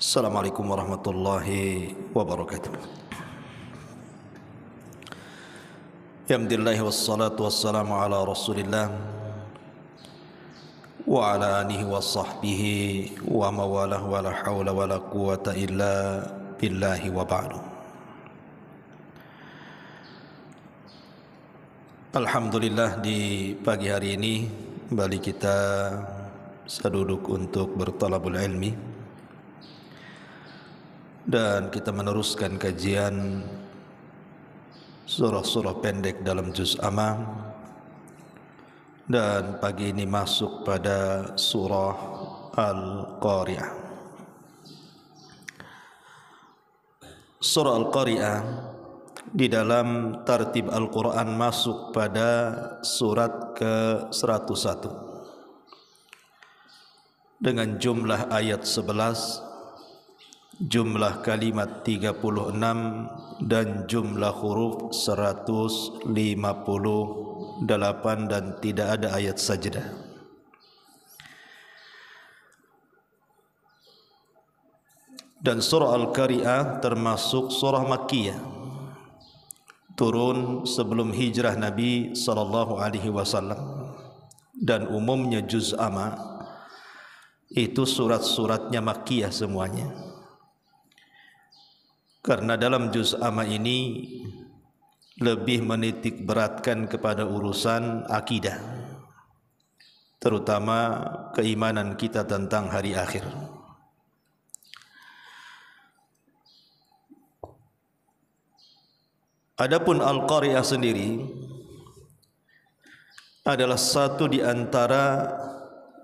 Assalamualaikum warahmatullahi wabarakatuh. Alhamdulillah wassalatu wassalamu ala Rasulillah wa ala alihi wa sahbihi wa mawalah wa la hawla wa la quwata illa billahi wa ba'du. Alhamdulillah, di pagi hari ini kembali kita seduduk untuk bertalabul ilmi dan kita meneruskan kajian surah-surah pendek dalam juz Amma, dan pagi ini masuk pada surah Al-Qari'ah. Surah Al-Qari'ah di dalam tartib Al-Quran masuk pada surat ke-101 dengan jumlah ayat 11, jumlah kalimat 36 dan jumlah huruf 158, dan tidak ada ayat sajdah. Dan surah Al-Qari'ah termasuk surah Makkiyah, turun sebelum hijrah Nabi SAW, dan umumnya juz Amma itu surat-suratnya Makkiyah semuanya. Karena dalam juz Amma ini lebih menitik beratkan kepada urusan akidah, terutama keimanan kita tentang hari akhir. Adapun Al-Qari'ah sendiri adalah satu di antara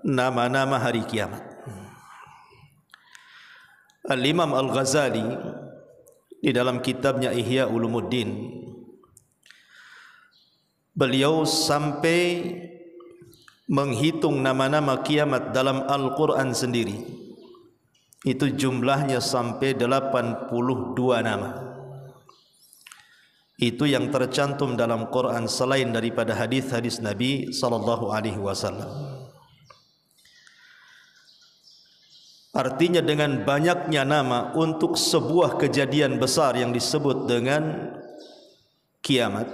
nama-nama hari kiamat. Al-Imam Al-Ghazali di dalam kitabnya Ihya Ulumuddin, beliau sampai menghitung nama-nama kiamat dalam Al-Quran sendiri, itu jumlahnya sampai 82 nama. Itu yang tercantum dalam Quran selain daripada hadis-hadis Nabi SAW. Artinya dengan banyaknya nama untuk sebuah kejadian besar yang disebut dengan kiamat,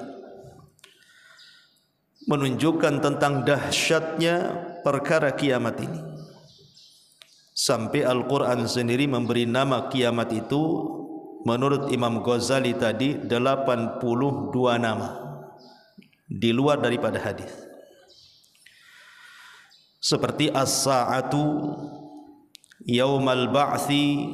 menunjukkan tentang dahsyatnya perkara kiamat ini. Sampai Al-Quran sendiri memberi nama kiamat itu menurut Imam Ghazali tadi 82 nama di luar daripada hadis. Seperti as-sa'atu, Yaumal Ba'thi,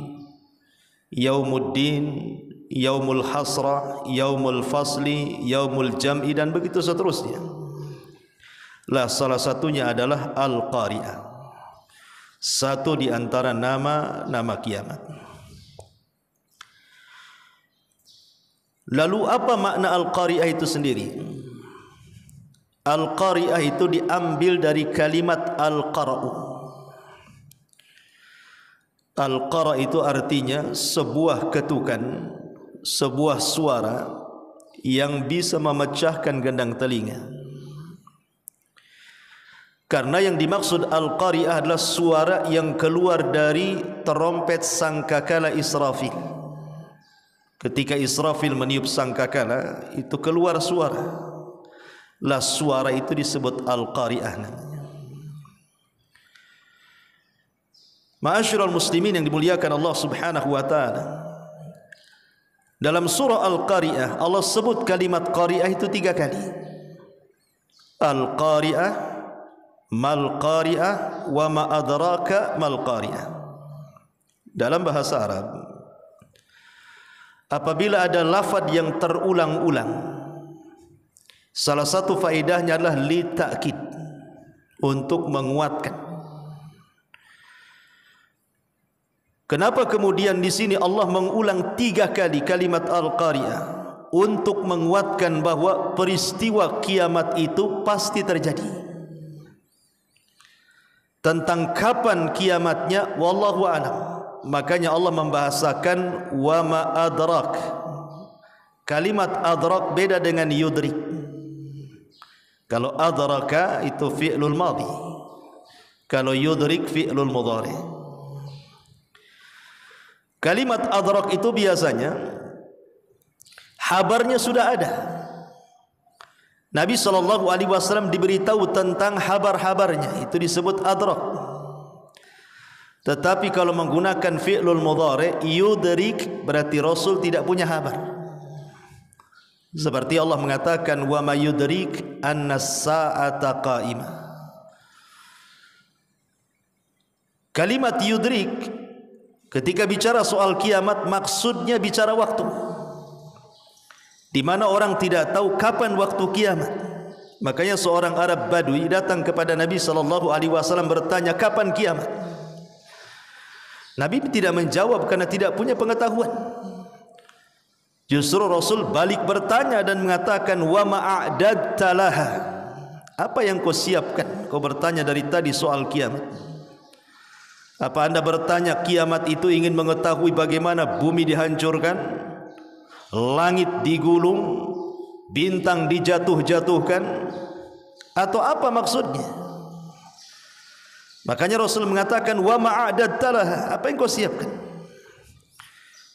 Yaumuddin, Yaumul Hasrah, Yaumul Fasli, Yaumul Jam'i, dan begitu seterusnya. Lah, salah satunya adalah Al-Qari'ah, satu di antara nama-nama kiamat. Lalu apa makna Al-Qari'ah itu sendiri? Al-Qari'ah itu diambil dari kalimat Al-Qara'u. Al-Qara' itu artinya sebuah ketukan, sebuah suara yang bisa memecahkan gendang telinga. Karena yang dimaksud Al-Qari'ah adalah suara yang keluar dari terompet sangkakala Israfil. Ketika Israfil meniup sangkakala, itu keluar suara. Lah, suara itu disebut Al-Qari'ah namanya. Ma'asyiral muslimin yang dimuliakan Allah Subhanahu wa taala, dalam surah Al-Qari'ah Allah sebut kalimat qari'ah itu 3 kali. Al-Qari'ah, mal qari'ah, wa ma adraka mal qari'ah. Dalam bahasa Arab, apabila ada lafaz yang terulang-ulang, salah satu faedahnya adalah li ta'kid, untuk menguatkan. Kenapa kemudian di sini Allah mengulang 3 kali kalimat Al-Qari'ah? Untuk menguatkan bahwa peristiwa kiamat itu pasti terjadi. Tentang kapan kiamatnya, wallahu a'lam. Makanya Allah membahasakan wa ma adrak. Kalimat adrak beda dengan yudrik. Kalau adraka itu fi'lul madhi, kalau yudrik fi'lul mudhari. Kalimat adrak itu biasanya habarnya sudah ada. Nabi SAW diberitahu tentang habar-habarnya, itu disebut adrak. Tetapi kalau menggunakan fi'lul mudhari' yudrik, berarti Rasul tidak punya habar. Seperti Allah mengatakan wa may yudrik annas-sa'ata qa'imah. Kalimat yudrik ketika bicara soal kiamat maksudnya bicara waktu, di mana orang tidak tahu kapan waktu kiamat. Makanya seorang Arab Badui datang kepada Nabi SAW bertanya kapan kiamat. Nabi tidak menjawab karena tidak punya pengetahuan. Justru Rasul balik bertanya dan mengatakan wa ma'adadta laha, apa yang kau siapkan? Kau bertanya dari tadi soal kiamat. Apa anda bertanya kiamat itu ingin mengetahui bagaimana bumi dihancurkan, langit digulung, bintang dijatuh-jatuhkan, atau apa maksudnya? Makanya Rasul mengatakan wa ma'adadta laha, apa yang kau siapkan?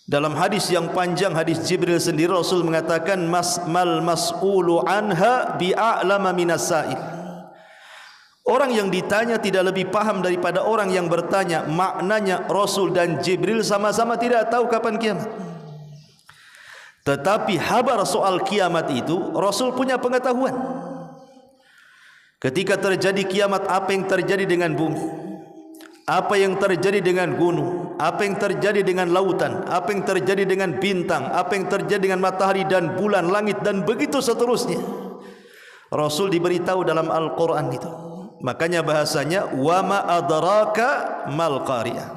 Dalam hadis yang panjang, hadis Jibril sendiri, Rasul mengatakan mal mas'ulu anha bi'a'lama minas sa'il. Orang yang ditanya tidak lebih paham daripada orang yang bertanya. Maknanya Rasul dan Jibril sama-sama tidak tahu kapan kiamat. Tetapi habar soal kiamat itu Rasul punya pengetahuan. Ketika terjadi kiamat, apa yang terjadi dengan bumi, apa yang terjadi dengan gunung, apa yang terjadi dengan lautan, apa yang terjadi dengan bintang, apa yang terjadi dengan matahari dan bulan, langit dan begitu seterusnya. Rasul diberitahu dalam Al-Quran itu. Makanya bahasanya wa ma adraka mal qariyah.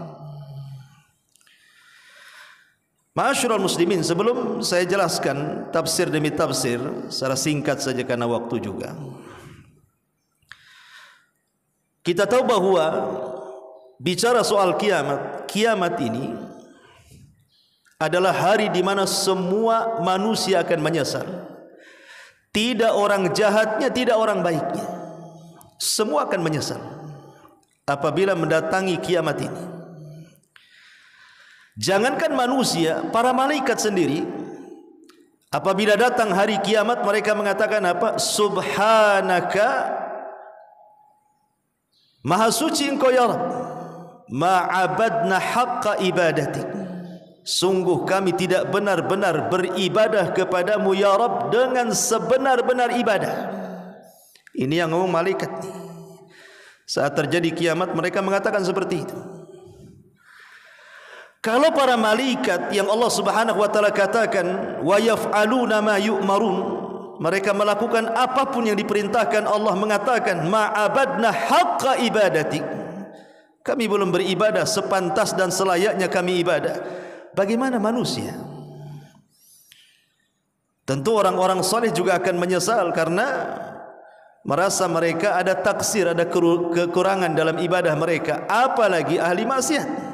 Ma'asyiral muslimin, sebelum saya jelaskan tafsir demi tafsir secara singkat saja karena waktu juga, kita tahu bahwa bicara soal kiamat, kiamat ini adalah hari di mana semua manusia akan menyesal. Tidak orang jahatnya, tidak orang baiknya, semua akan menyesal apabila mendatangi kiamat ini. Jangankan manusia, para malaikat sendiri apabila datang hari kiamat mereka mengatakan apa? Subhanaka, maha suci engkau ya Rabb, ma'abadna haqqa ibadatik, sungguh kami tidak benar-benar beribadah kepadamu ya Rabb dengan sebenar-benar ibadah. Ini yang ngomong malaikat. Saat terjadi kiamat mereka mengatakan seperti itu. Kalau para malaikat yang Allah Subhanahu wa taala katakan wa yaf'aluna ma yu'marun, mereka melakukan apapun yang diperintahkan, Allah mengatakan ma'abadna haqqa ibadatik, kami belum beribadah sepantas dan selayaknya kami ibadah. Bagaimana manusia? Tentu orang-orang saleh juga akan menyesal karena merasa mereka ada taksir, ada kekurangan dalam ibadah mereka, apalagi ahli maksiat.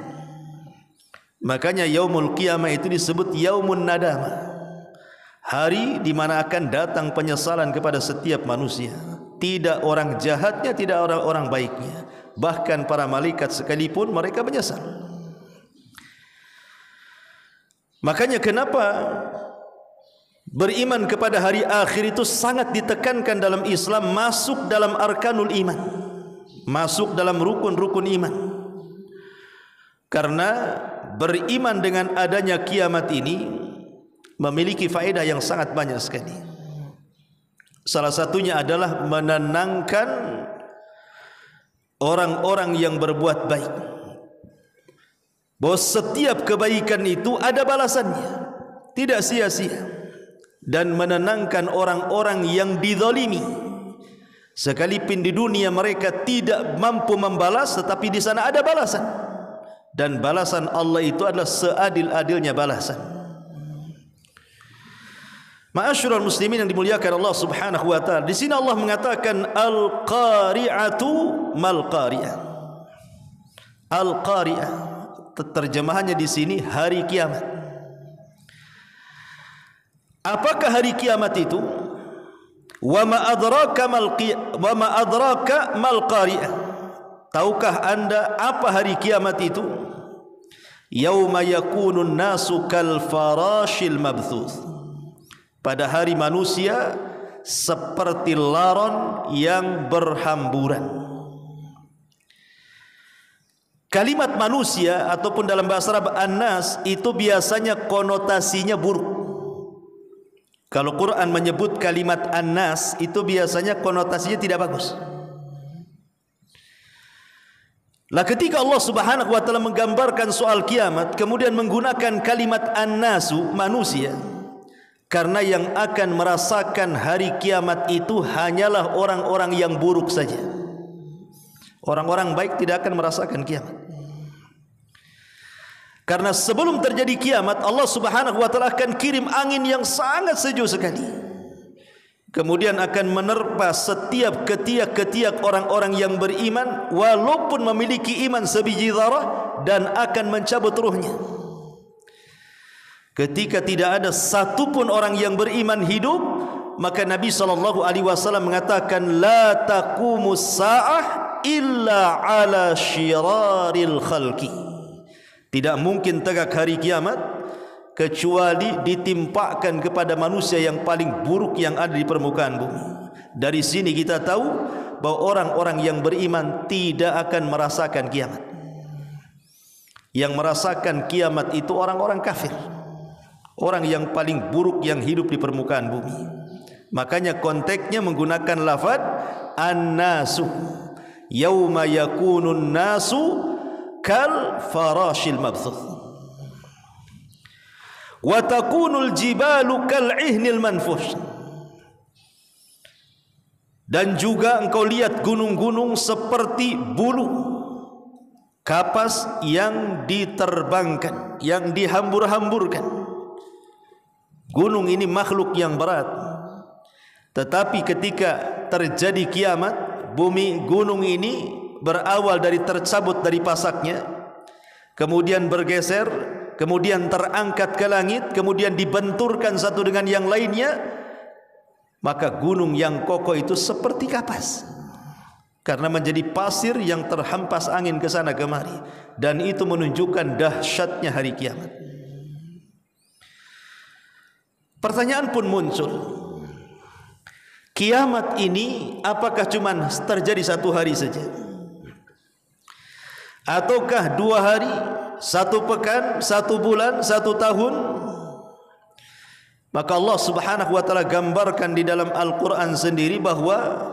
Makanya yaumul qiyamah itu disebut yaumun nadamah, hari di mana akan datang penyesalan kepada setiap manusia. Tidak orang jahatnya, tidak orang baiknya, bahkan para malaikat sekalipun mereka menyesal. Makanya kenapa beriman kepada hari akhir itu sangat ditekankan dalam Islam, masuk dalam arkanul iman, masuk dalam rukun-rukun iman. Karena beriman dengan adanya kiamat ini memiliki faedah yang sangat banyak sekali. Salah satunya adalah menenangkan orang-orang yang berbuat baik, bahwa setiap kebaikan itu ada balasannya, tidak sia-sia. Dan menenangkan orang-orang yang dizalimi, sekalipun di dunia mereka tidak mampu membalas, tetapi di sana ada balasan, dan balasan Allah itu adalah seadil-adilnya balasan. Ma'asyiral muslimin yang dimuliakan Allah Subhanahu wa taala, di sini Allah mengatakan al-qari'atu mal qari'ah. Al-qari'ah terjemahannya di sini hari kiamat. Apakah hari kiamat itu? Wa ma adraka mal qari'ah. Tahukah anda apa hari kiamat itu? Yauma yakunun nasu kal farashil mabthuth. Pada hari manusia seperti laron yang berhamburan. Kalimat manusia ataupun dalam bahasa Arab an-nas itu biasanya konotasinya buruk. Kalau Quran menyebut kalimat an-nas itu biasanya konotasinya tidak bagus. Lah ketika Allah Subhanahu wa taala menggambarkan soal kiamat kemudian menggunakan kalimat an-nasu manusia, karena yang akan merasakan hari kiamat itu hanyalah orang-orang yang buruk saja. Orang-orang baik tidak akan merasakan kiamat. Karena sebelum terjadi kiamat Allah Subhanahu wa taala akan kirim angin yang sangat sejuk sekali. Kemudian akan menerpa setiap ketiak-ketiak orang-orang yang beriman walaupun memiliki iman sebiji zarah, dan akan mencabut ruhnya. Ketika tidak ada satupun orang yang beriman hidup, maka Nabi SAW mengatakan la taqumus sa'ah illa ala syiraril khalqi. Tidak mungkin tegak hari kiamat kecuali ditimpakan kepada manusia yang paling buruk yang ada di permukaan bumi. Dari sini kita tahu bahwa orang-orang yang beriman tidak akan merasakan kiamat. Yang merasakan kiamat itu orang-orang kafir, orang yang paling buruk yang hidup di permukaan bumi. Makanya konteksnya menggunakan lafaz an-nasu. Yauma yakunun nasu kal farashil mabthuth. Wa takunul jibalu kal ihnil manfush. Dan juga engkau lihat gunung-gunung seperti bulu kapas yang diterbangkan, yang dihambur-hamburkan. Gunung ini makhluk yang berat, tetapi ketika terjadi kiamat, gunung ini berawal dari tercabut dari pasaknya, kemudian bergeser, kemudian terangkat ke langit, kemudian dibenturkan satu dengan yang lainnya, maka gunung yang kokoh itu seperti kapas karena menjadi pasir yang terhempas angin ke sana kemari, dan itu menunjukkan dahsyatnya hari kiamat. Pertanyaan pun muncul, kiamat ini apakah cuma terjadi satu hari saja, ataukah 2 hari, 1 pekan, 1 bulan, 1 tahun? Maka Allah Subhanahu wa taala gambarkan di dalam Al-Quran sendiri bahwa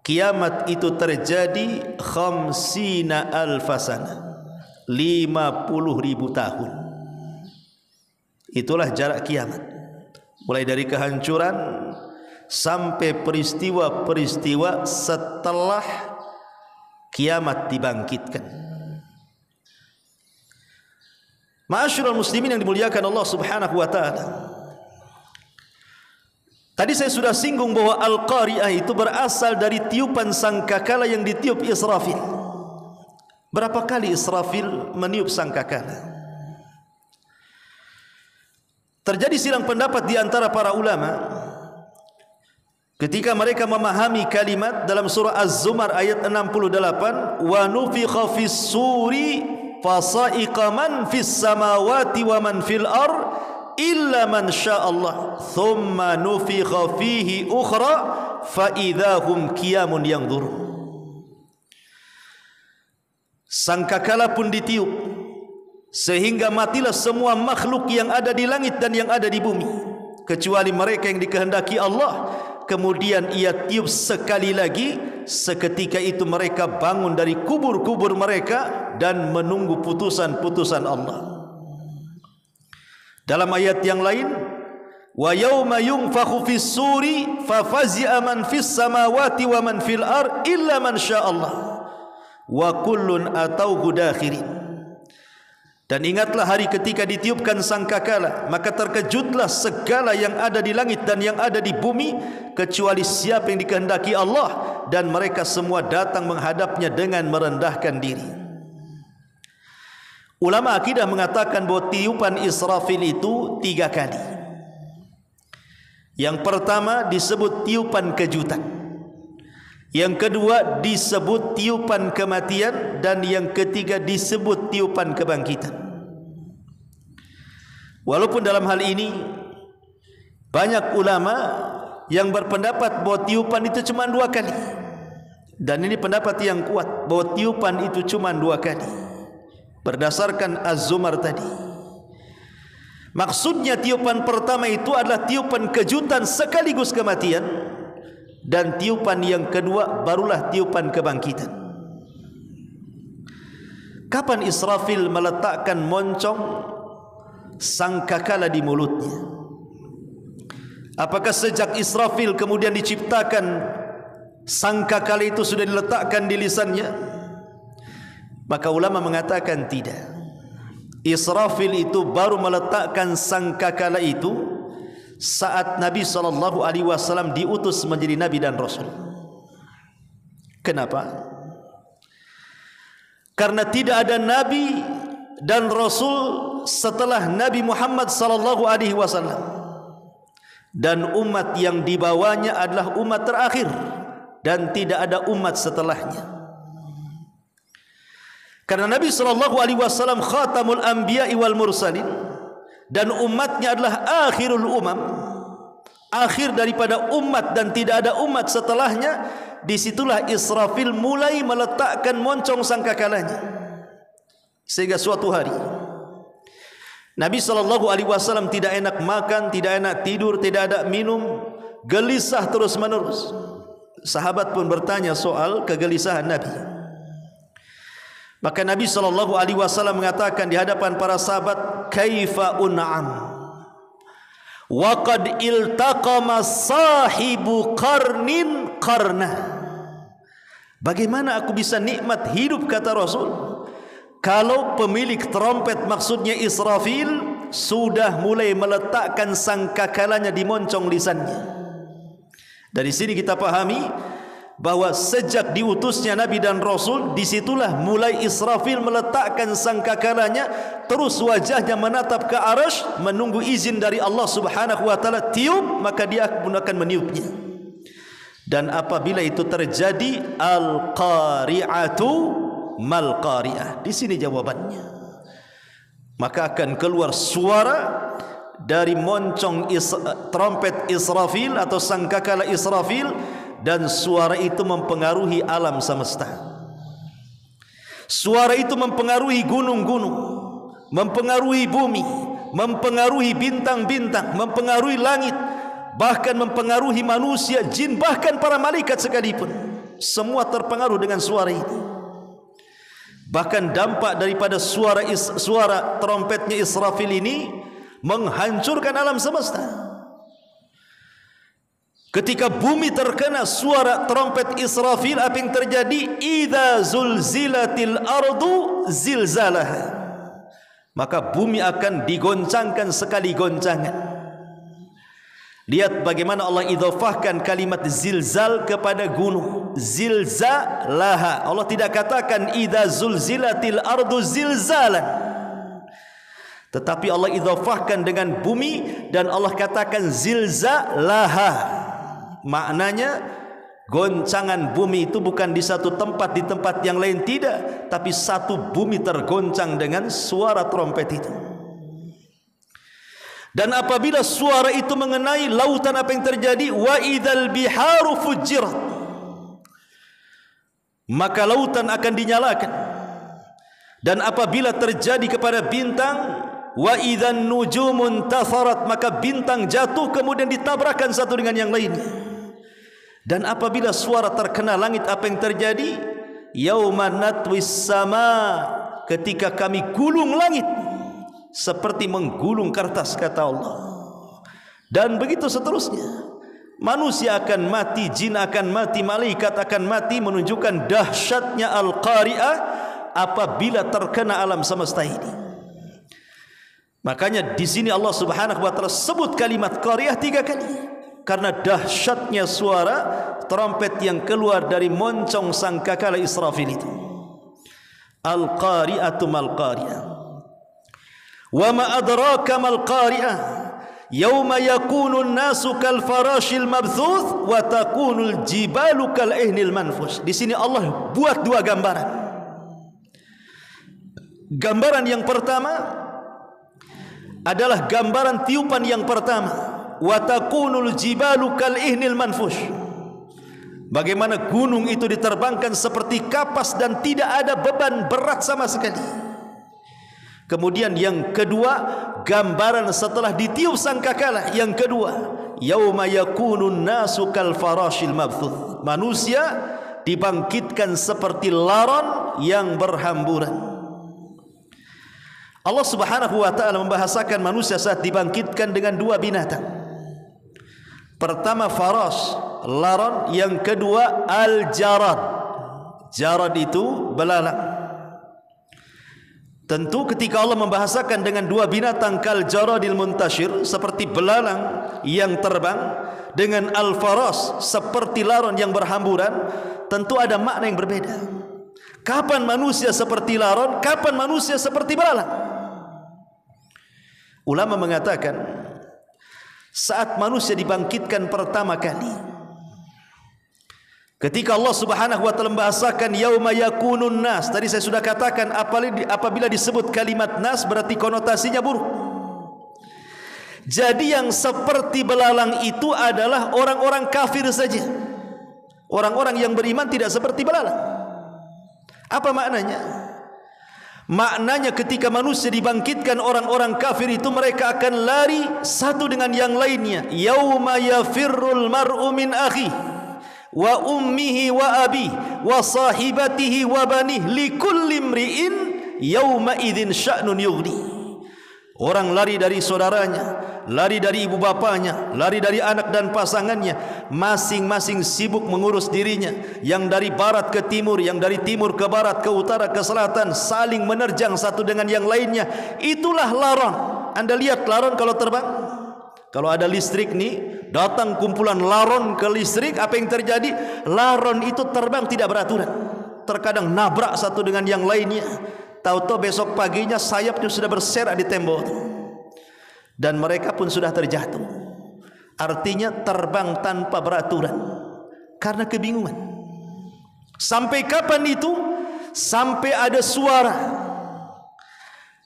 kiamat itu terjadi 50 alfasana, 50.000 tahun. Itulah jarak kiamat, mulai dari kehancuran sampai peristiwa-peristiwa setelah kiamat dibangkitkan. Ma'asyiral muslimin yang dimuliakan Allah Subhanahu wa taala. Tadi saya sudah singgung bahwa Al-Qari'ah itu berasal dari tiupan sangkakala yang ditiup Israfil. Berapa kali Israfil meniup sangkakala? Terjadi silang pendapat di antara para ulama ketika mereka memahami kalimat dalam surah Az-Zumar ayat 68, wa nufikha fis suri fasa'iqa man fis samawati wa man fil ar illa man sya'allah thumma nufikha fihi ukhra fa idahum qiyamun yanzurun. Sangkakala pun ditiup sehingga matilah semua makhluk yang ada di langit dan yang ada di bumi kecuali mereka yang dikehendaki Allah. Kemudian ia tiup sekali lagi, seketika itu mereka bangun dari kubur-kubur mereka dan menunggu putusan-putusan Allah. Dalam ayat yang lain, wa yauma yunfakhu fis suri fa fazi'a man fis samawati wa man fil ar illa man sya'allah wa kullun atauhu dakhirin. Dan ingatlah hari ketika ditiupkan sangkakala, maka terkejutlah segala yang ada di langit dan yang ada di bumi kecuali siapa yang dikehendaki Allah, dan mereka semua datang menghadapnya dengan merendahkan diri. Ulama akidah mengatakan bahwa tiupan Israfil itu 3 kali. Yang pertama disebut tiupan kejutan, yang kedua disebut tiupan kematian, dan yang ketiga disebut tiupan kebangkitan. Walaupun dalam hal ini banyak ulama yang berpendapat bahwa tiupan itu cuma 2 kali. Dan ini pendapat yang kuat, bahwa tiupan itu cuma 2 kali. Berdasarkan Az-Zumar tadi. Maksudnya tiupan pertama itu adalah tiupan kejutan sekaligus kematian. Dan tiupan yang kedua barulah tiupan kebangkitan. Kapan Israfil meletakkan moncong sangkakala di mulutnya? Apakah sejak Israfil kemudian diciptakan sangkakala itu sudah diletakkan di lisannya? Maka ulama mengatakan tidak. Israfil itu baru meletakkan sangkakala itu saat Nabi SAW diutus menjadi Nabi dan Rasul. Kenapa? Karena tidak ada Nabi dan Rasul setelah Nabi Muhammad SAW, dan umat yang dibawanya adalah umat terakhir dan tidak ada umat setelahnya. Karena Nabi SAW khatamul anbiya'i wal mursalin, dan umatnya adalah akhirul umam, akhir daripada umat dan tidak ada umat setelahnya. Disitulah Israfil mulai meletakkan moncong sangkakalanya. Sehingga suatu hari Nabi SAW tidak enak makan, tidak enak tidur, tidak ada minum, gelisah terus menerus. Sahabat pun bertanya soal kegelisahan Nabi. Maka Nabi SAW mengatakan di hadapan para sahabat, kaifa un'am wa qad iltaqama sahibu qarnin qarna. Bagaimana aku bisa nikmat hidup, kata Rasul, kalau pemilik trompet, maksudnya Israfil, sudah mulai meletakkan sangkakalanya di moncong lisannya. Dari sini kita pahami bahwa sejak diutusnya Nabi dan Rasul, disitulah mulai Israfil meletakkan sangkakalanya, terus wajahnya menatap ke arasy, menunggu izin dari Allah Subhanahu wa taala. Tiup, maka dia pun akan meniupnya. Dan apabila itu terjadi, al-qari'atu mal qari'ah. Di sini jawabannya. Maka akan keluar suara dari moncong trompet Israfil atau sangkakala Israfil, dan suara itu mempengaruhi alam semesta. Suara itu mempengaruhi gunung-gunung, mempengaruhi bumi, mempengaruhi bintang-bintang, mempengaruhi langit, bahkan mempengaruhi manusia, jin, bahkan para malaikat sekalipun. Semua terpengaruh dengan suara ini. Bahkan dampak daripada suara trompetnya Israfil ini menghancurkan alam semesta. Ketika bumi terkena suara trompet Israfil, apa yang terjadi? Idza zulzilatil ardu zilzalaha. Maka bumi akan digoncangkan sekali goncangan. Lihat bagaimana Allah idhafahkan kalimat zilzal kepada gunung. Zilzalaha. Allah tidak katakan idza zulzilatil ardu zilzalan, tetapi Allah idhafahkan dengan bumi, dan Allah katakan zilzalaha. Maknanya goncangan bumi itu bukan di satu tempat, di tempat yang lain tidak, tapi satu bumi tergoncang dengan suara trompet itu. Dan apabila suara itu mengenai lautan, apa yang terjadi? Wa idzal biharu fujirat. Maka lautan akan dinyalakan. Dan apabila terjadi kepada bintang, wa idzan nujumun tatharat, maka bintang jatuh kemudian ditabrakan satu dengan yang lainnya. Dan apabila suara terkena langit, apa yang terjadi? Yauma natwis sama, ketika kami gulung langit seperti menggulung kertas, kata Allah. Dan begitu seterusnya. Manusia akan mati, jin akan mati, malaikat akan mati, menunjukkan dahsyatnya al-qari'ah apabila terkena alam semesta ini. Makanya di sini Allah Subhanahu wa taala sebut kalimat qari'ah 3 kali, karena dahsyatnya suara trompet yang keluar dari moncong sangkakala Israfil itu. Al-qari'atu mal qari'ah. Wa ma adraka mal qari'ah. Yauma yakunu an-nasu kal farashil mabthuth wa takunul jibalu kal ihnil manfush. Di sini Allah buat 2 gambaran. Gambaran yang pertama, adalah gambaran tiupan yang pertama. Wa takunul jibalu kal ihnil manfush. Bagaimana gunung itu diterbangkan seperti kapas dan tidak ada beban berat sama sekali. Kemudian yang kedua, gambaran setelah ditiup sangkakala yang kedua, yauma yakunun nasu kal farashil mabthuth. Manusia dibangkitkan seperti laron yang berhamburan. Allah Subhanahu wa taala membahasakan manusia saat dibangkitkan dengan dua binatang. Pertama farash, laron, yang kedua al-jarad. Jarad itu belalang. Tentu ketika Allah membahasakan dengan dua binatang kal jaradil muntashir, seperti belalang yang terbang, dengan al-faras seperti laron yang berhamburan, tentu ada makna yang berbeda. Kapan manusia seperti laron, kapan manusia seperti belalang? Ulama mengatakan saat manusia dibangkitkan pertama kali, ketika Allah Subhanahu wa taala membahasakan yauma yakunun nas, tadi saya sudah katakan apabila disebut kalimat nas berarti konotasinya buruk. Jadi yang seperti belalang itu adalah orang-orang kafir saja. Orang-orang yang beriman tidak seperti belalang. Apa maknanya? Maknanya ketika manusia dibangkitkan, orang-orang kafir itu mereka akan lari satu dengan yang lainnya. Yauma yafirrul mar'u min akhihi wa ummihi wa abihi wa sahibatihi wa banihi likulli imri'in yauma idzin sya'nun yughni. Orang lari dari saudaranya, lari dari ibu bapanya, lari dari anak dan pasangannya, masing-masing sibuk mengurus dirinya. Yang dari barat ke timur, yang dari timur ke barat, ke utara ke selatan, saling menerjang satu dengan yang lainnya. Itulah laron. Anda lihat laron kalau terbang, kalau ada listrik nih, datang kumpulan laron ke listrik, apa yang terjadi? Laron itu terbang tidak beraturan, terkadang nabrak satu dengan yang lainnya. Tahu-tahu besok paginya sayapnya sudah berserak di tembok dan mereka pun sudah terjatuh. Artinya terbang tanpa beraturan karena kebingungan. Sampai kapan itu? Sampai ada suara,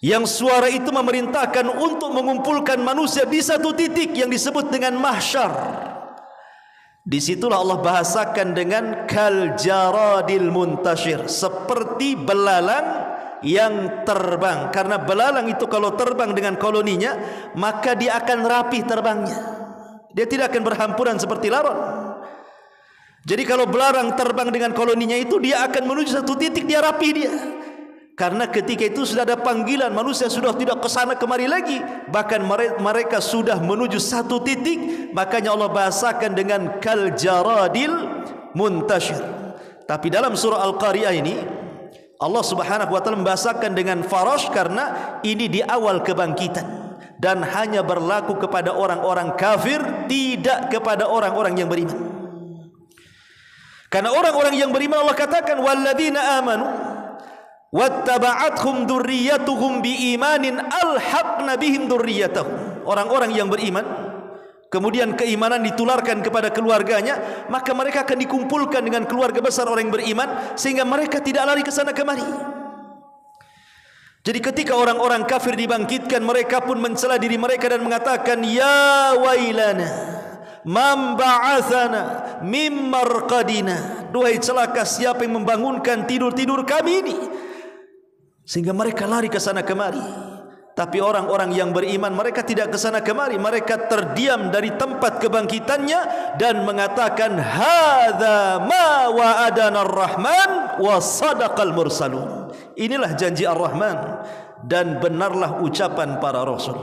yang suara itu memerintahkan untuk mengumpulkan manusia di satu titik yang disebut dengan mahsyar. Disitulah Allah bahasakan dengan kal jaradil muntashir, seperti belalang yang terbang. Karena belalang itu kalau terbang dengan koloninya, maka dia akan rapih terbangnya. Dia tidak akan berhampuran seperti laron. Jadi kalau belalang terbang dengan koloninya itu, dia akan menuju satu titik, dia rapih dia. Karena ketika itu sudah ada panggilan, manusia sudah tidak ke sana kemari lagi, bahkan mereka sudah menuju satu titik. Makanya Allah bahasakan dengan kal jaradil muntashir. Tapi dalam surah Al-Qari'ah ini Allah Subhanahu wa taala membahasakan dengan farash karena ini di awal kebangkitan dan hanya berlaku kepada orang-orang kafir, tidak kepada orang-orang yang beriman. Karena orang-orang yang beriman Allah katakan walladzina amanu wattaba'athum dzurriyyatuhum biimanin alhaqna bihim dzurriyyatahum. Orang-orang yang beriman kemudian keimanan ditularkan kepada keluarganya, maka mereka akan dikumpulkan dengan keluarga besar orang yang beriman, sehingga mereka tidak lari ke sana kemari. Jadi ketika orang-orang kafir dibangkitkan, mereka pun mencela diri mereka dan mengatakan ya wailana man ba'athana mim marqadina. Duhai celaka siapa yang membangunkan tidur-tidur kami ini, sehingga mereka lari ke sana kemari. Tapi orang-orang yang beriman mereka tidak ke sana kemari, mereka terdiam dari tempat kebangkitannya dan mengatakan hadza ma wa'adana ar-rahman wa sadaqal mursalun. Inilah janji Ar-Rahman dan benarlah ucapan para rasul.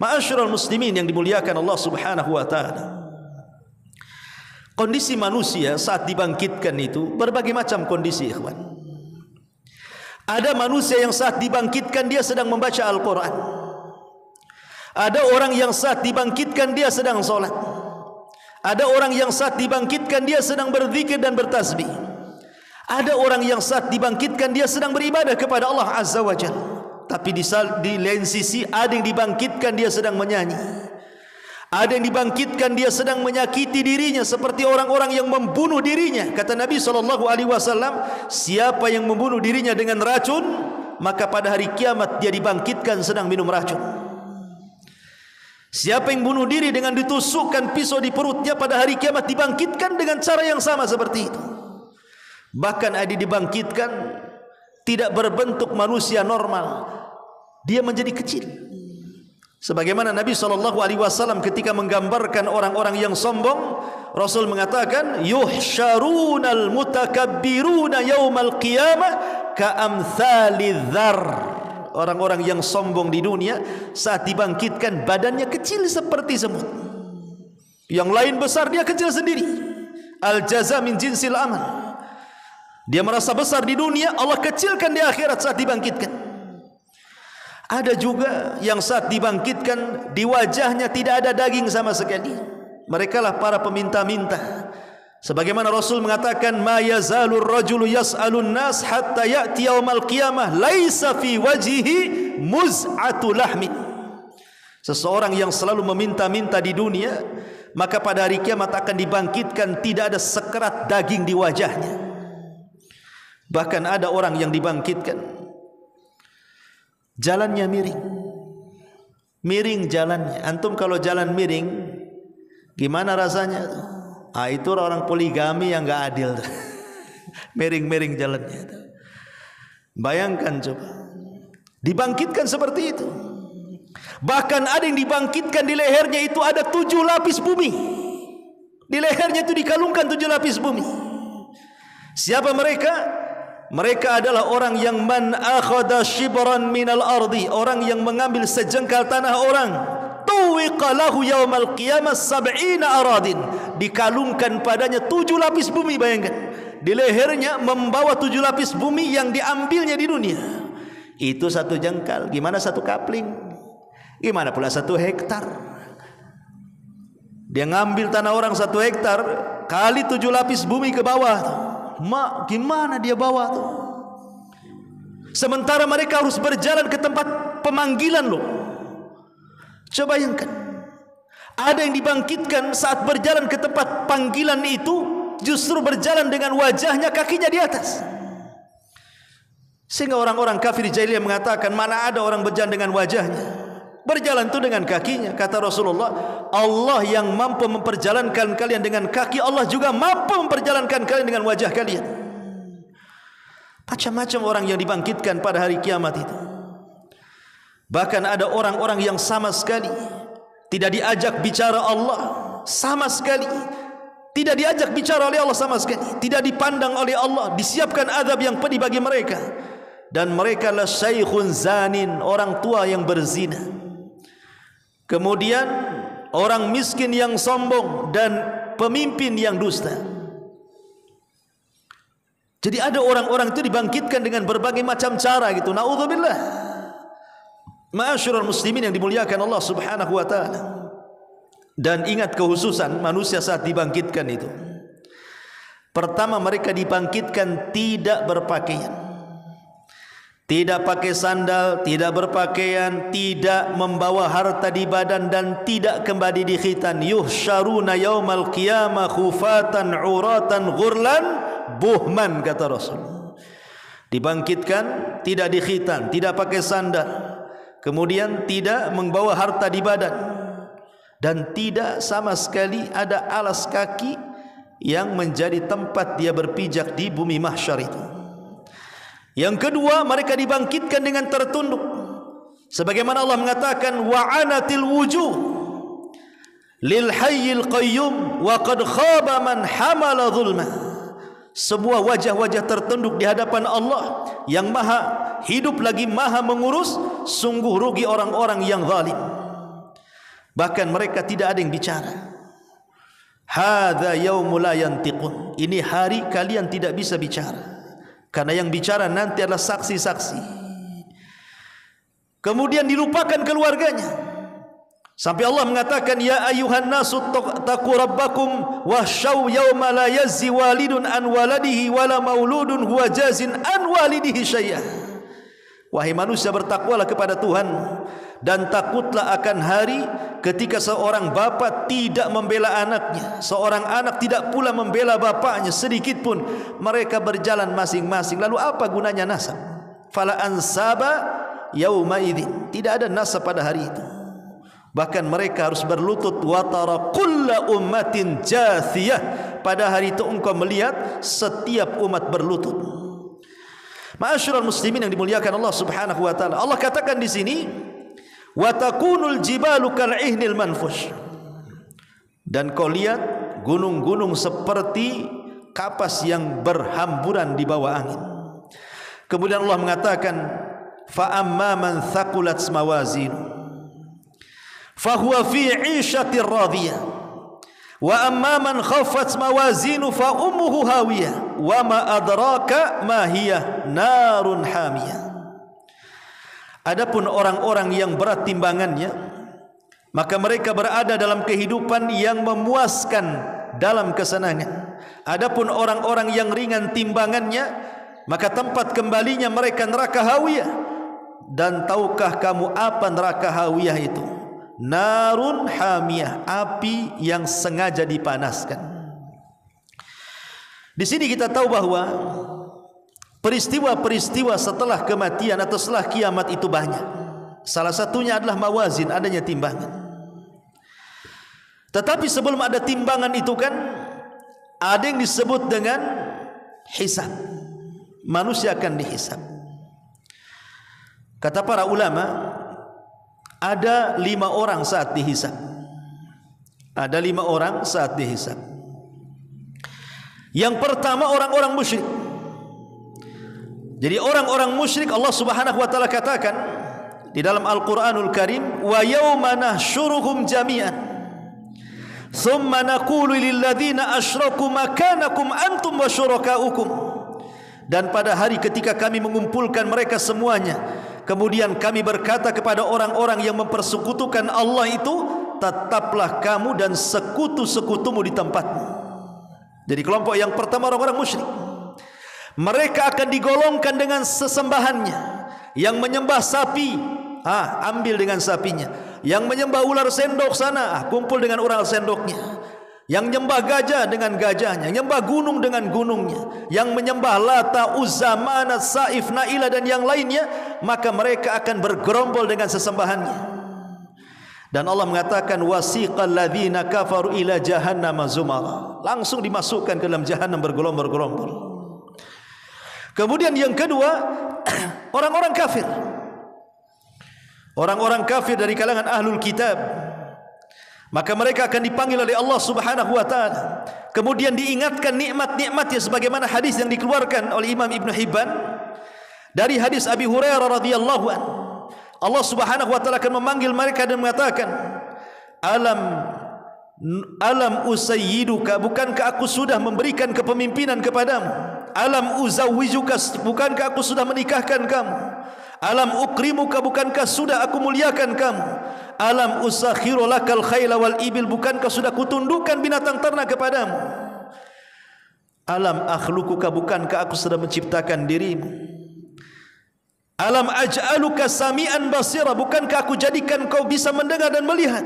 Ma'asyiral muslimin yang dimuliakan Allah Subhanahu wa taala. Kondisi manusia saat dibangkitkan itu berbagai macam kondisi, ikhwan. Ada manusia yang saat dibangkitkan dia sedang membaca Al-Quran. Ada orang yang saat dibangkitkan dia sedang sholat. Ada orang yang saat dibangkitkan dia sedang berzikir dan bertasbih. Ada orang yang saat dibangkitkan dia sedang beribadah kepada Allah Azza wa Jalla. Tapi di lain sisi ada yang dibangkitkan dia sedang menyanyi. Ada yang dibangkitkan dia sedang menyakiti dirinya seperti orang-orang yang membunuh dirinya. Kata Nabi SAW, siapa yang membunuh dirinya dengan racun, maka pada hari kiamat dia dibangkitkan sedang minum racun. Siapa yang bunuh diri dengan ditusukkan pisau di perutnya, pada hari kiamat dibangkitkan dengan cara yang sama seperti itu. Bahkan ada dibangkitkan tidak berbentuk manusia normal, dia menjadi kecil. Sebagaimana Nabi SAW ketika menggambarkan orang-orang yang sombong, Rasul mengatakan, yuhsyarunal mutakabbiruna yaumal qiyamah ka'amthali dzar. Orang-orang yang sombong di dunia saat dibangkitkan badannya kecil seperti semut. Yang lain besar, dia kecil sendiri. Al jaza min jinsil amal. Dia merasa besar di dunia, Allah kecilkan di akhirat saat dibangkitkan. Ada juga yang saat dibangkitkan di wajahnya tidak ada daging sama sekali. Mereka lah para peminta-minta. Sebagaimana Rasul mengatakan, ma yazalur rajulu yas'alun nas hatta ya'ti yaumal qiyamah laisa fi wajhihi muz'atu lahmin. Seseorang yang selalu meminta-minta di dunia, maka pada hari kiamat akan dibangkitkan tidak ada sekerat daging di wajahnya. Bahkan ada orang yang dibangkitkan jalannya miring. Miring jalannya. Antum kalau jalan miring, gimana rasanya? Itu orang poligami yang enggak adil. Miring-miring jalannya. Bayangkan coba. Dibangkitkan seperti itu. Bahkan ada yang dibangkitkan di lehernya itu ada 7 lapis bumi. Di lehernya itu dikalungkan 7 lapis bumi. Siapa mereka? Mereka adalah orang yang man akhadha shibran minal ardi, orang yang mengambil sejengkal tanah orang, tuwiqa lahu yaumal qiyamah 70 aradin, dikalungkan padanya 7 lapis bumi. Bayangkan, di lehernya membawa 7 lapis bumi yang diambilnya di dunia. Itu 1 jengkal, gimana 1 kapling, gimana pula 1 hektar. Dia ngambil tanah orang 1 hektar kali 7 lapis bumi ke bawah. Mak, gimana dia bawa tuh? Sementara mereka harus berjalan ke tempat pemanggilan loh. Coba bayangkan, ada yang dibangkitkan saat berjalan ke tempat panggilan itu justru berjalan dengan wajahnya, kakinya di atas. Sehingga orang-orang kafir jahiliyah mengatakan, mana ada orang berjalan dengan wajahnya, berjalan itu dengan kakinya. Kata Rasulullah, Allah yang mampu memperjalankan kalian dengan kaki, Allah juga mampu memperjalankan kalian dengan wajah kalian. Macam-macam orang yang dibangkitkan pada hari kiamat itu. Bahkan ada orang-orang yang sama sekali tidak diajak bicara Allah, sama sekali tidak diajak bicara oleh Allah, sama sekali tidak dipandang oleh Allah, disiapkan azab yang pedih bagi mereka. Dan mereka adalah syaikhun zanin, orang tua yang berzina. Kemudian orang miskin yang sombong dan pemimpin yang dusta. Jadi ada orang-orang itu dibangkitkan dengan berbagai macam cara gitu. Naudzubillah. Ma'asyiral muslimin yang dimuliakan Allah Subhanahu wa taala. Dan ingat kekhususan manusia saat dibangkitkan itu. Pertama, mereka dibangkitkan tidak berpakaian. Tidak pakai sandal, tidak berpakaian, tidak membawa harta di badan, dan tidak kembali di khitan. Yuhsyaruna yaumal qiyamah khufatan uratan ghurlan buhman, kata Rasul. Dibangkitkan tidak di khitan, tidak pakai sandal, kemudian tidak membawa harta di badan, dan tidak sama sekali ada alas kaki yang menjadi tempat dia berpijak di bumi mahsyar itu. Yang kedua, mereka dibangkitkan dengan tertunduk. Sebagaimana Allah mengatakan, wa'anatil wujuh lil hayyil qayyum wa qad khaba man hamala zulma. Sebuah wajah-wajah tertunduk di hadapan Allah yang maha hidup lagi maha mengurus. Sungguh rugi orang-orang yang zalim. Bahkan mereka tidak ada yang bicara. Hadza yaumul la yantiqun. Ini hari kalian tidak bisa bicara. Karena yang bicara nanti adalah saksi-saksi. Kemudian dilupakan keluarganya. Sampai Allah mengatakan, ya ayuhan nasu taqu rabbakum wahsyaw yawma la yazzi walidun an waladihi wala mauludun huwa jazin an walidihi syai'ah. Wahai manusia, bertakwalah kepada Tuhan, dan takutlah akan hari ketika seorang bapa tidak membela anaknya, seorang anak tidak pula membela bapaknya sedikit pun. Mereka berjalan masing-masing, lalu apa gunanya nasab? fala ansaba yauma idzin, tidak ada nasab pada hari itu. Bahkan mereka harus berlutut. Wa tara kullu ummatin jathiyah, pada hari itu engkau melihat setiap umat berlutut. Ma'asyiral muslimin yang dimuliakan Allah Subhanahu wa taala, Allah katakan di sini wa takunul jibalu kal'ihnil manfush, dan kau lihat gunung-gunung seperti kapas yang berhamburan di bawah angin. Kemudian Allah mengatakan fa amma man thaqulat mawazinu fahuwa fi 'ishatir radiyah wa amma man khaffat mawazinu fa ummuhu hawiyah wa ma adraka ma hiya narun hamiyah. Adapun orang-orang yang berat timbangannya, maka mereka berada dalam kehidupan yang memuaskan dalam kesenangan. Adapun orang-orang yang ringan timbangannya, maka tempat kembalinya mereka neraka hawiyah. Dan tahukah kamu apa neraka hawiyah itu? Narun hamiyah, api yang sengaja dipanaskan. Di sini kita tahu bahwa peristiwa-peristiwa setelah kematian atau setelah kiamat itu banyak. Salah satunya adalah mawazin, adanya timbangan. Tetapi sebelum ada timbangan itu kan ada yang disebut dengan hisab. Manusia akan dihisab. Kata para ulama, ada 5 orang saat dihisab. Ada 5 orang saat dihisab. Yang pertama orang-orang musyrik. Jadi orang-orang musyrik Allah Subhanahu wa taala katakan di dalam Al-Qur'anul Karim, wa yauma nahsyuruhum jami'an thumma naqulu lil ladzina asyraku makanakum antum wa syurakaukum. Dan pada hari ketika kami mengumpulkan mereka semuanya, kemudian kami berkata kepada orang-orang yang mempersekutukan Allah itu, tetaplah kamu dan sekutu-sekutumu di tempatmu. Jadi kelompok yang pertama orang-orang musyrik. Mereka akan digolongkan dengan sesembahannya. Yang menyembah sapi, ambil dengan sapinya. Yang menyembah ular sendok sana, kumpul dengan ular sendoknya. Yang menyembah gajah dengan gajahnya. Yang menyembah gunung dengan gunungnya. Yang menyembah Lata, Uzza, Manat, Saif, Naila dan yang lainnya, maka mereka akan bergerombol dengan sesembahannya. Dan Allah mengatakan wasiqal ladzina kafaru ila jahannam zumara, langsung dimasukkan ke dalam jahannam bergerombol-gerombol. Kemudian yang kedua orang-orang kafir. Orang-orang kafir dari kalangan ahlul kitab, maka mereka akan dipanggil oleh Allah Subhanahu wa taala. Kemudian diingatkan nikmat-nikmatnya sebagaimana hadis yang dikeluarkan oleh Imam Ibn Hibban dari hadis Abi Hurairah radhiyallahu anhu. Allah Subhanahu wa taala akan memanggil mereka dan mengatakan, Alam usayyiduka, bukankah aku sudah memberikan kepemimpinan kepadamu? Alam uzawwijuka, bukankah aku sudah menikahkan kamu? Alam ukrimuka, bukankah sudah aku muliakan kamu? Alam usakhiru lakal khayla wal ibil, bukankah sudah kutundukkan binatang ternak kepadamu? Alam akhluquka, bukankah aku sudah menciptakan dirimu? Alam aj'aluka sami'an basira, bukankah aku jadikan kau bisa mendengar dan melihat?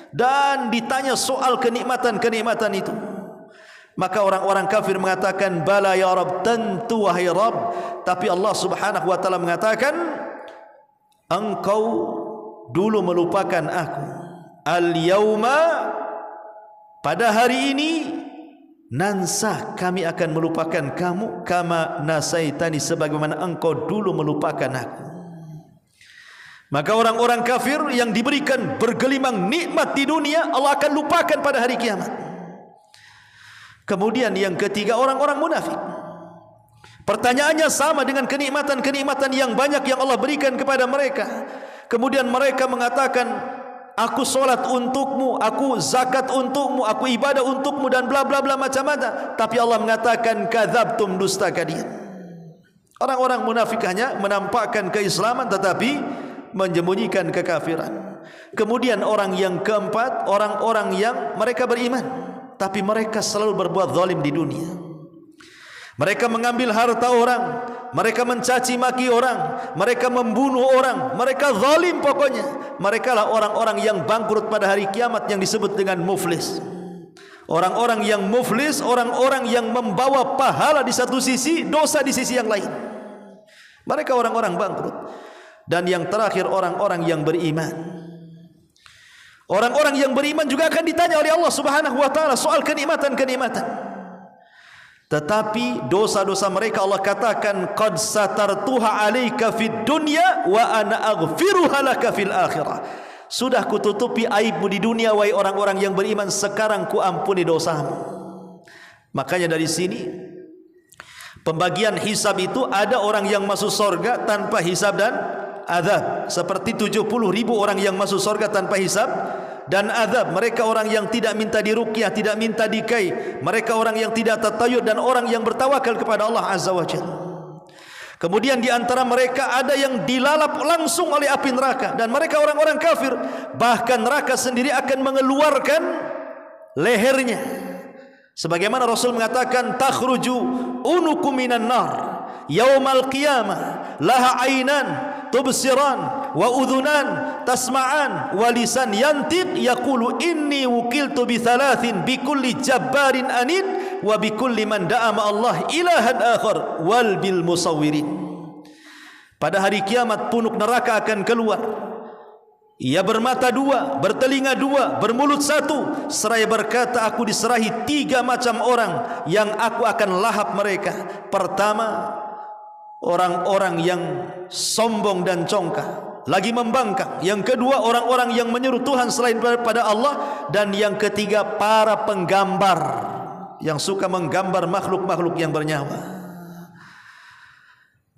Dan ditanya soal kenikmatan-kenikmatan itu, maka orang-orang kafir mengatakan bala ya Rabb, tentu wahai Rabb. Tapi Allah Subhanahu wa taala mengatakan, engkau dulu melupakan aku. Al yauma, pada hari ini, nansa, kami akan melupakan kamu, kama nasaitani, sebagaimana engkau dulu melupakan aku. Maka orang-orang kafir yang diberikan bergelimang nikmat di dunia, Allah akan lupakan pada hari kiamat. Kemudian yang ketiga orang-orang munafik. Pertanyaannya sama dengan kenikmatan-kenikmatan yang banyak yang Allah berikan kepada mereka. Kemudian mereka mengatakan, aku solat untukmu, aku zakat untukmu, aku ibadah untukmu, dan bla bla bla macam-macam. Tapi Allah mengatakan kadzabtum, dusta kalian. Orang-orang munafik hanya menampakkan keislaman tetapi menyembunyikan kekafiran. Kemudian orang yang keempat, orang-orang yang mereka beriman tapi mereka selalu berbuat zalim di dunia. Mereka mengambil harta orang, mereka mencaci maki orang, mereka membunuh orang, mereka zalim pokoknya. Mereka lah orang-orang yang bangkrut pada hari kiamat yang disebut dengan muflis. Orang-orang yang muflis, orang-orang yang membawa pahala di satu sisi, dosa di sisi yang lain. Mereka orang-orang bangkrut. Dan yang terakhir orang-orang yang beriman. Orang-orang yang beriman juga akan ditanya oleh Allah Subhanahu wa taala soal kenikmatan-kenikmatan. Tetapi dosa-dosa mereka Allah katakan qad satartuha 'alaika fid dunya wa ana aghfiruha laka fil akhirah. Sudah kututupi aibmu di dunia wahai orang-orang yang beriman, sekarang ku ampuni dosamu. Makanya dari sini pembagian hisab itu ada orang yang masuk surga tanpa hisab dan azab, seperti 70.000 orang yang masuk surga tanpa hisab dan azab. Mereka orang yang tidak minta diruqyah, tidak minta dikai, mereka orang yang tidak tatayur dan orang yang bertawakal kepada Allah Azza wa Jalla. Kemudian di antara mereka ada yang dilalap langsung oleh api neraka dan mereka orang-orang kafir, bahkan neraka sendiri akan mengeluarkan lehernya. Sebagaimana Rasul mengatakan takhruju unukum minan nar yaumal qiyamah laha ainan tubsiran wa udhunan tasma'an wa lisan yantiq yaqulu inni wukiltu bi thalathin bi kulli jabbarin anid wa bi kulli man da'a ma Allah ilahan akhar wal bil musawwirin. Pada hari kiamat punuk neraka akan keluar. Ia bermata dua, bertelinga dua, bermulut satu, seraya berkata, aku diserahi 3 macam orang yang aku akan lahap mereka. Pertama, orang-orang yang sombong dan congkak, lagi membangkang. Yang kedua, orang-orang yang menyeru Tuhan selain daripada Allah. Dan yang ketiga, para penggambar yang suka menggambar makhluk-makhluk yang bernyawa.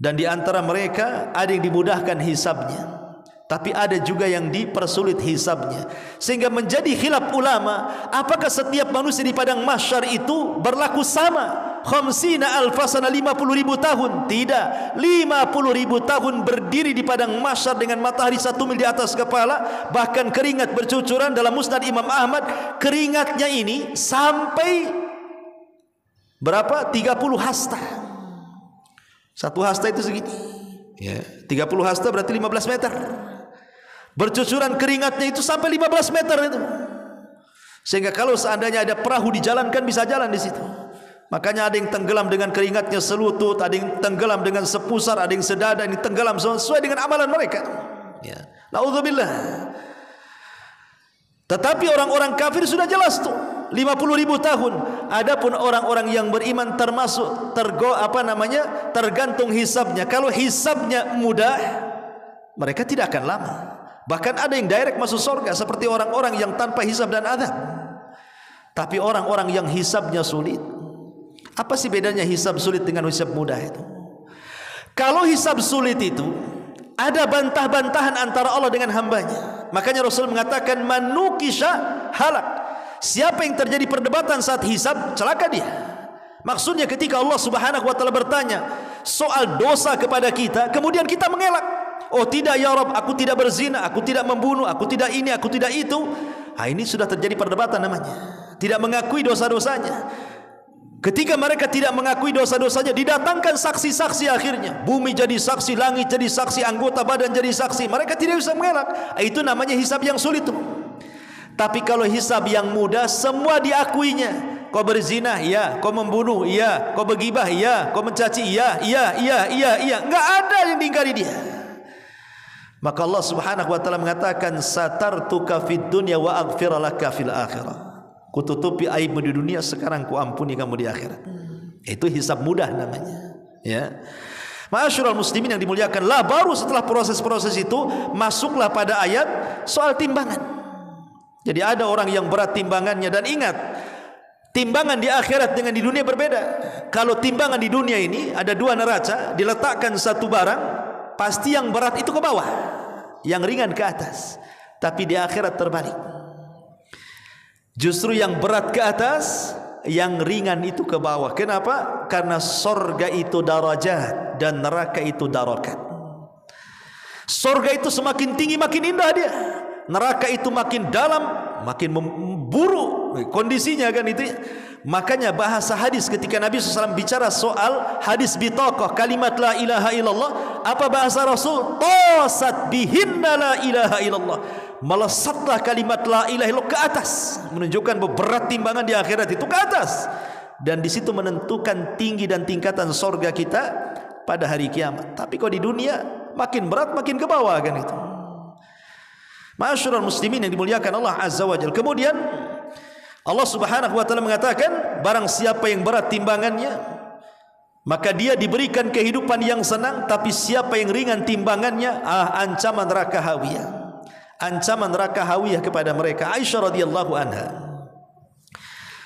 Dan di antara mereka ada yang dimudahkan hisabnya, tapi ada juga yang dipersulit hisabnya, sehingga menjadi khilaf ulama, apakah setiap manusia di padang mahsyar itu berlaku sama? Khamsina alfasana 50.000 tahun? Tidak, 50.000 tahun berdiri di padang mahsyar dengan matahari 1 mil di atas kepala, bahkan keringat bercucuran. Dalam musnad Imam Ahmad, keringatnya ini sampai berapa? 30 hasta. 1 hasta itu segini ya, 30 hasta berarti 15 meter. Bercucuran keringatnya itu sampai 15 meter itu. Sehingga kalau seandainya ada perahu dijalankan, bisa jalan di situ. Makanya ada yang tenggelam dengan keringatnya selutut, ada yang tenggelam dengan sepusar, ada yang sedada, ada yang tenggelam sesuai dengan amalan mereka. Ya. Naudzubillah. Tetapi orang-orang kafir sudah jelas tuh, 50.000 tahun. Adapun orang-orang yang beriman termasuk tergantung hisabnya. Kalau hisabnya mudah, mereka tidak akan lama. Bahkan ada yang direct masuk surga, seperti orang-orang yang tanpa hisab dan azab. Tapi orang-orang yang hisabnya sulit, apa sih bedanya hisab sulit dengan hisab mudah itu? Kalau hisab sulit itu ada bantah-bantahan antara Allah dengan hambanya. Makanya Rasul mengatakan manukisha halak. Siapa yang terjadi perdebatan saat hisab, celaka dia. Maksudnya ketika Allah Subhanahu wa taala bertanya soal dosa kepada kita, kemudian kita mengelak, oh tidak ya Rabb, aku tidak berzina, aku tidak membunuh, aku tidak ini, aku tidak itu. Nah, ini sudah terjadi perdebatan namanya. Tidak mengakui dosa-dosanya. Ketika mereka tidak mengakui dosa-dosanya, didatangkan saksi-saksi akhirnya. Bumi jadi saksi, langit jadi saksi, anggota badan jadi saksi. Mereka tidak bisa mengelak. Itu namanya hisab yang sulit tuh. Tapi kalau hisab yang mudah, semua diakuinya. Kau berzina, iya. Kau membunuh, iya. Kau bergibah, iya. Kau mencaci, iya. Enggak ada yang diingkari dia. Maka Allah Subhanahu wa taala mengatakan satartuka fid dunya wa aghfir laka fil akhirah. Kututupi aibmu di dunia, sekarang ku ampuni kamu di akhirat. Itu hisab mudah namanya. Ya. Ma'asyiral muslimin yang dimuliakan, lah baru setelah proses-proses itu masuklah pada ayat soal timbangan. Jadi ada orang yang berat timbangannya, dan ingat, timbangan di akhirat dengan di dunia berbeda. Kalau timbangan di dunia ini ada 2 neraca, diletakkan satu barang, pasti yang berat itu ke bawah, yang ringan ke atas. Tapi di akhirat terbalik. Justru yang berat ke atas, yang ringan itu ke bawah. Kenapa? Karena sorga itu darajat dan neraka itu darakat. Sorga itu semakin tinggi makin indah dia. Neraka itu makin dalam makin buruk kondisinya kan itu. Makanya bahasa hadis ketika Nabi SAW bicara soal hadis bitaqah, kalimat la ilaha illallah, apa bahasa Rasul? Tasat bihinna la ilaha illallah. Melesatlah kalimat la ilaha illallah ke atas, menunjukkan berat timbangan di akhirat itu ke atas. Dan di situ menentukan tinggi dan tingkatan sorga kita pada hari kiamat. Tapi kalau di dunia makin berat makin ke bawah kan itu. Ma'asyiral muslimin yang dimuliakan Allah Azza wa Jalla. Kemudian Allah Subhanahu wa taala mengatakan, barang siapa yang berat timbangannya, maka dia diberikan kehidupan yang senang, tapi siapa yang ringan timbangannya, ancaman neraka hawiyah. Ancaman neraka hawiyah kepada mereka. Aisyah radhiyallahu anha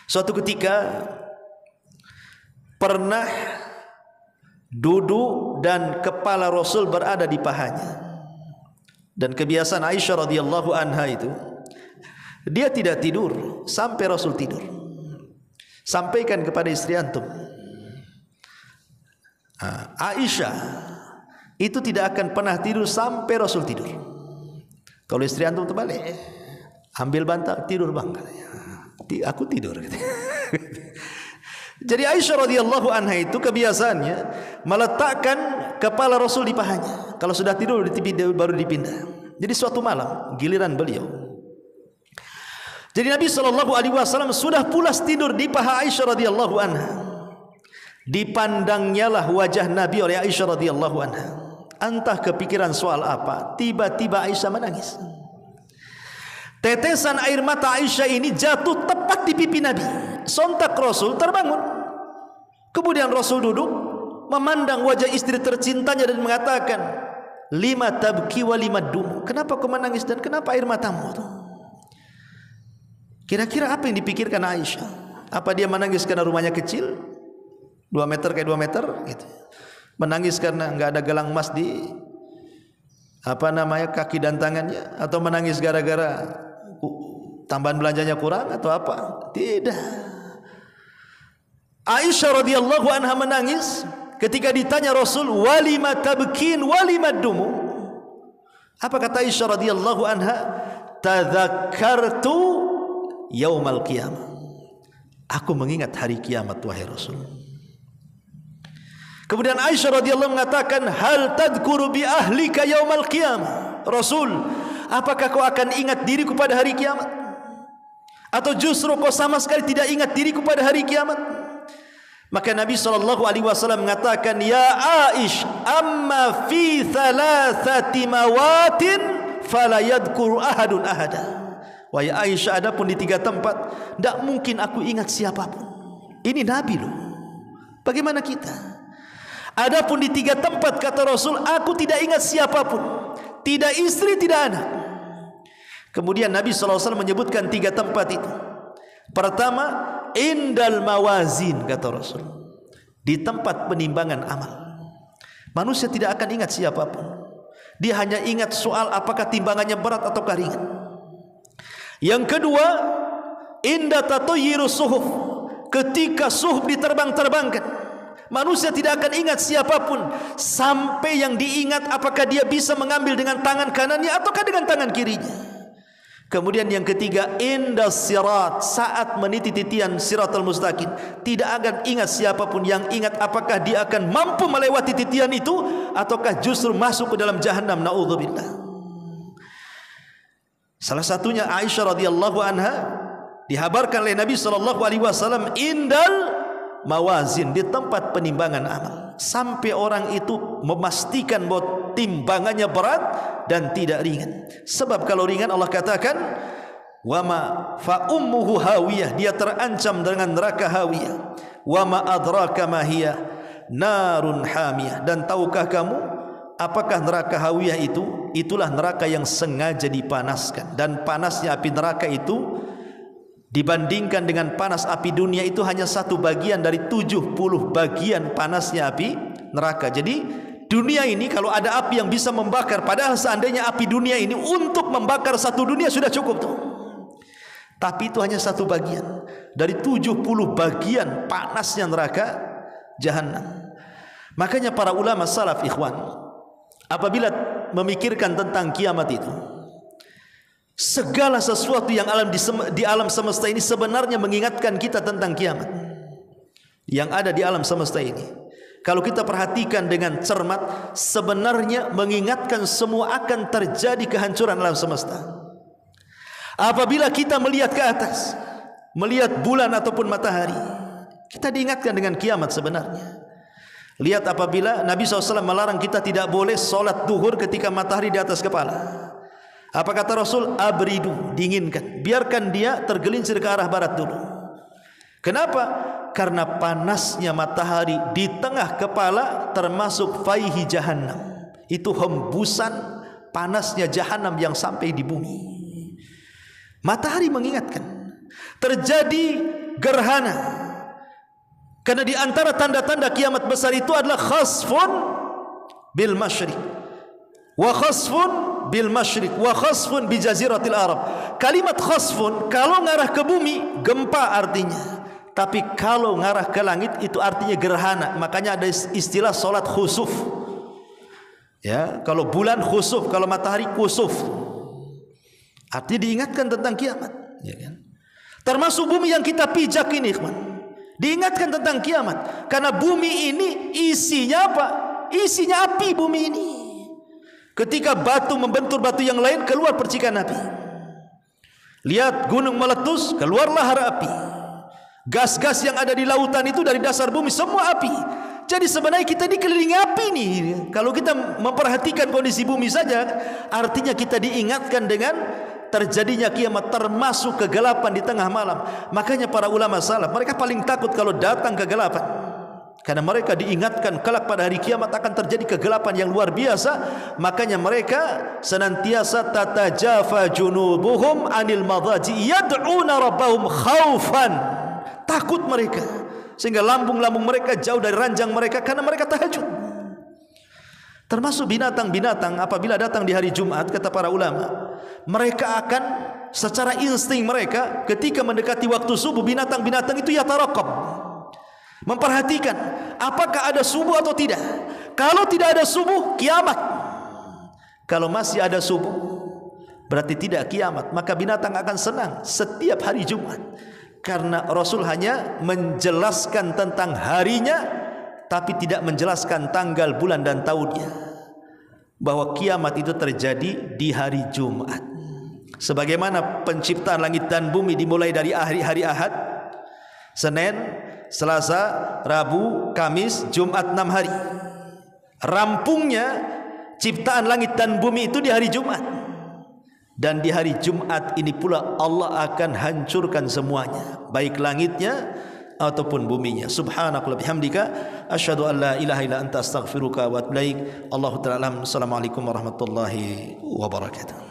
suatu ketika pernah duduk dan kepala Rasul berada di pahanya. Dan kebiasaan Aisyah radhiyallahu anha itu, dia tidak tidur sampai Rasul tidur. Sampaikan kepada istri antum, Aisyah itu tidak akan pernah tidur sampai Rasul tidur. Kalau istri antum terbalik, ambil bantal, tidur bang, aku tidur. Jadi Aisyah radhiyallahu anha itu kebiasaannya meletakkan kepala Rasul di pahanya. Kalau sudah tidur baru dipindah. Jadi suatu malam giliran beliau. Jadi Nabi SAW sudah pulas tidur di paha Aisyah radhiyallahu anha. Dipandangnya lah wajah Nabi oleh Aisyah radhiyallahu anha. Entah kepikiran soal apa, tiba-tiba Aisyah menangis. Tetesan air mata Aisyah ini jatuh tepat di pipi Nabi. Sontak Rasul terbangun. Kemudian Rasul duduk memandang wajah istri tercintanya dan mengatakan, lima tabki wa lima dum. Kenapa kau menangis dan kenapa air matamu? Kira-kira apa yang dipikirkan Aisyah? Apa dia menangis karena rumahnya kecil, 2 meter kayak 2 meter gitu. Menangis karena enggak ada gelang emas di kaki dan tangannya, atau menangis gara-gara tambahan belanjanya kurang atau apa? Tidak. Aisyah radhiyallahu anha menangis ketika ditanya Rasul, walima tabkin walima dumu. Apa kata Aisyah radhiyallahu anha? Tadzakartu yaumal qiyamah. Aku mengingat hari kiamat wahai Rasul. Kemudian Aisyah radhiyallahu mengatakan, hal tadhkuru bi ahlika yaumal qiyamah. Rasul, apakah kau akan ingat diriku pada hari kiamat? Atau justru kau sama sekali tidak ingat diriku pada hari kiamat? Maka Nabi SAW mengatakan, ya Aish, amma fi thalathati mawatin fala yadhkuru ahadun ahada. Wahai Aisyah, adapun di 3 tempat tidak mungkin aku ingat siapapun. Ini Nabi loh. Bagaimana kita? Adapun di 3 tempat kata Rasul, aku tidak ingat siapapun, tidak istri, tidak anak. Kemudian Nabi SAW menyebutkan 3 tempat itu. Pertama, indal mawazin kata Rasul, di tempat penimbangan amal. Manusia tidak akan ingat siapapun. Dia hanya ingat soal apakah timbangannya berat atau ringan. Yang kedua, inda tatayyiru suhuf, ketika suhuf diterbang-terbangkan. Manusia tidak akan ingat siapapun sampai yang diingat apakah dia bisa mengambil dengan tangan kanannya ataukah dengan tangan kirinya. Kemudian yang ketiga, indas sirat, saat meniti titian siratal mustaqim, tidak akan ingat siapapun. Yang ingat apakah dia akan mampu melewati titian itu ataukah justru masuk ke dalam jahannam, naudzubillah. Salah satunya Aisyah radhiyallahu anha dihabarkan oleh Nabi SAW, indal mawazin, di tempat penimbangan amal, sampai orang itu memastikan bahwa timbangannya berat dan tidak ringan. Sebab kalau ringan Allah katakan, wama fa ummuhu hawiyah, dia terancam dengan neraka hawiyah. Wama adraka ma hiya narun hamiyah, dan tahukah kamu apakah neraka hawiyah itu? Itulah neraka yang sengaja dipanaskan, dan panasnya api neraka itu dibandingkan dengan panas api dunia itu hanya 1 bagian dari 70 bagian panasnya api neraka. Jadi dunia ini kalau ada api yang bisa membakar, padahal seandainya api dunia ini untuk membakar 1 dunia sudah cukup tuh. Tapi itu hanya 1 bagian dari 70 bagian panasnya neraka jahanam. Makanya para ulama salaf, ikhwan, apabila memikirkan tentang kiamat itu, segala sesuatu yang di alam semesta ini sebenarnya mengingatkan kita tentang kiamat yang ada di alam semesta ini. Kalau kita perhatikan dengan cermat, sebenarnya mengingatkan semua akan terjadi kehancuran alam semesta. Apabila kita melihat ke atas, melihat bulan ataupun matahari, kita diingatkan dengan kiamat sebenarnya. Lihat apabila Nabi SAW melarang kita tidak boleh solat duhur ketika matahari di atas kepala. Apa kata Rasul? Abridu, dinginkan. Biarkan dia tergelincir ke arah barat dulu. Kenapa? Karena panasnya matahari di tengah kepala termasuk faihi jahannam. Itu hembusan panasnya jahanam yang sampai di bumi. Matahari mengingatkan. Terjadi gerhana. Karena di antara tanda-tanda kiamat besar itu adalah khasfun bil masyriq wa khasfun bil masyriq wa khasfun bi jaziratil Arab. Kalimat khasfun kalau ngarah ke bumi gempa artinya. Tapi kalau ngarah ke langit itu artinya gerhana. Makanya ada istilah solat khusuf. Ya, kalau bulan khusuf, kalau matahari kusuf. Artinya diingatkan tentang kiamat, ya kan? Termasuk bumi yang kita pijak ini, ikhwan. Diingatkan tentang kiamat. Karena bumi ini isinya apa? Isinya api bumi ini. Ketika batu membentur batu yang lain, keluar percikan api. Lihat gunung meletus, keluar lahar api. Gas-gas yang ada di lautan itu dari dasar bumi semua api. Jadi sebenarnya kita dikelilingi api nih. Kalau kita memperhatikan kondisi bumi saja, artinya kita diingatkan dengan terjadinya kiamat, termasuk kegelapan di tengah malam. Makanya para ulama salaf, mereka paling takut kalau datang kegelapan. Karena mereka diingatkan kelak pada hari kiamat akan terjadi kegelapan yang luar biasa. Makanya mereka senantiasa tatajafa junubuhum anil madaji yad'una rabbahum khaufan. Takut mereka, sehingga lambung-lambung mereka jauh dari ranjang mereka karena mereka tahajud. Termasuk binatang-binatang apabila datang di hari Jumat, kata para ulama, mereka akan secara insting mereka ketika mendekati waktu subuh, binatang-binatang itu yatarakab, memperhatikan apakah ada subuh atau tidak. Kalau tidak ada subuh, kiamat. Kalau masih ada subuh, berarti tidak kiamat. Maka binatang akan senang setiap hari Jumat. Karena Rasul hanya menjelaskan tentang harinya, tapi tidak menjelaskan tanggal, bulan dan tahunnya. Bahwa kiamat itu terjadi di hari Jumat. Sebagaimana penciptaan langit dan bumi dimulai dari hari Ahad, Senin, Selasa, Rabu, Kamis, Jumat 6 hari. Rampungnya ciptaan langit dan bumi itu di hari Jumat. Dan di hari Jumat ini pula Allah akan hancurkan semuanya, baik langitnya ataupun buminya. Subhanakallahumma bihamdika asyhadu an la ilaha illa anta astaghfiruka wa atubu ilaik. Allahu ta'ala. Assalamualaikum warahmatullahi wabarakatuh.